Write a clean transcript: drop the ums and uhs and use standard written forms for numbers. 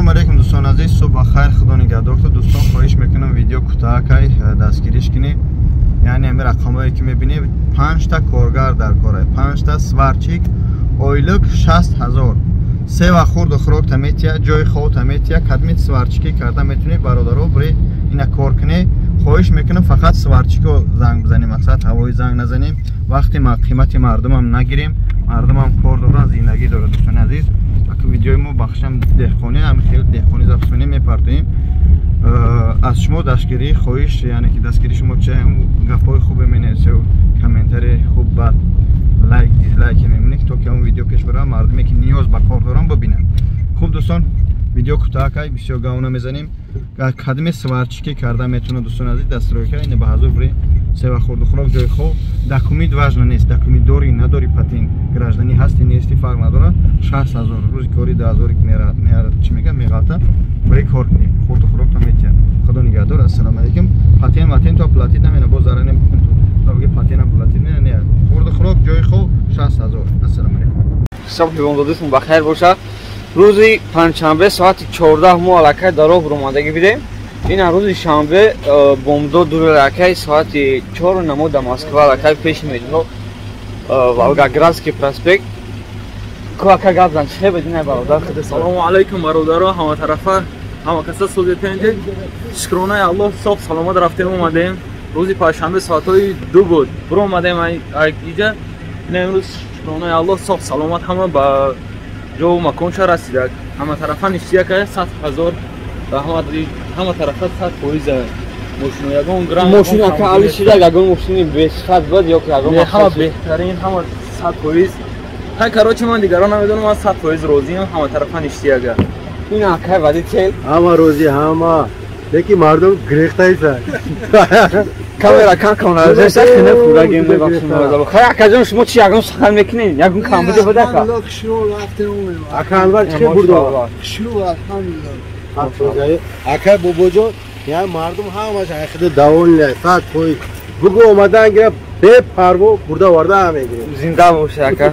Assalomu alaykum do'ston aziz, subax xayr, xudo nigahdortur. Do'ston, xohish میکنم ویدیو کوتاهی دستگیریش کنی. یعنی همین رقمایی که میبینی 5 تا کارگر در کاره، 5 تا سوارچیک، oylık 60,000. سه و خورد و خوراک تمیتیا، جای خود تمیتیا، کدمیت سوارچیکی کرده میتونی برادرو بری اینا کار کنی. خواهش میکنم فقط سوارچیکو زنگ بزنیم، مقصد هوایی زنگ نزنیم. وقتی ما قیمت مردم هم نگیریم، مردم هم کار دارن، زندگی داره. دوستان عزیز، اگه ویدیوی ما بخشم دهخانی، هم خیلی دهخانی زبسونی میپردیم. از شما دستگیری خواهش، یعنی که دستگیری شما چه گپای خوب مینویسه و کامنتری خوب بعد لایک دیسلایک میمونه که تا که اون ویدیو پیش بره مردمی که نیاز به کار دارن ببینن. خوب دوستان، ویدیو کوتاهی بسیار گاونه میزنیم. کدمی سوارچیکی کرده میتونه دوستان عزیز دستروی کنه. این به حضور بری سه و خورد خوراک جای خو دکومنت واژن نیست، دکومنت داری نداری، پاتین گراجدانی هستی نیستی فرق نداره. 60,000 روز کاری 10,000 که میاره چی میگم میگاتا بری کار کنی. خورد خوراک تو میتیا. خدا نگهدار. السلام علیکم. پاتین تا پلاتین نمینا باز زاره نمیکنه تو بگی پاتین پلاتین نه. خورد خوراک جای خو 60,000. السلام علیکم. صبح بامدادتون بخیر باشه. روزی پنجشنبه ساعت 14 ما علاقه در راه برآمدگی بیدیم. این روز شنبه بامداد دور علاقه ساعت 4 نمو در مسکو علاقه پیش میدیم. والگاگرادسکی پراسپکت. کوکا گابزن چه بدین برادر؟ سلام علیکم برادرها، همه طرفه همه کسا سوزیتنده. شکرانه الله صبح سلامت رفتیم اومدیم. روزی پنجشنبه ساعت 2 بود. برو اومدیم اینجا. امروز شکرانه الله صبح سلامت همه با جو مکانش رسیده. همه طرفا نشتیه که 100,000 همه طرفا 100% ماشین یگان گرام ماشین که علی شده یگان ماشین 20 بود یا که یگان همه بهترین همه 100%. های کاروچ من دیگران نمیدونم، من 100% راضی ام. همه طرفا نشتیه که این اکه وادی چل همه روزی همه یکی مردم گریخته ایست. کامera کامera زشت کنه پورا گیم ببخشید برادر. خیلی اکجام شما چی یگان سخن میکنین؟ یگان کام بده بده که الله شروع رفته اون اکانور چه برده شروع الحمدلله اکه بابا جان یعنی مردم همش اخید داون لفت کوی بگو اومدن گرفت به پرو برده ورده هم میگیره. زنده باشه اکه.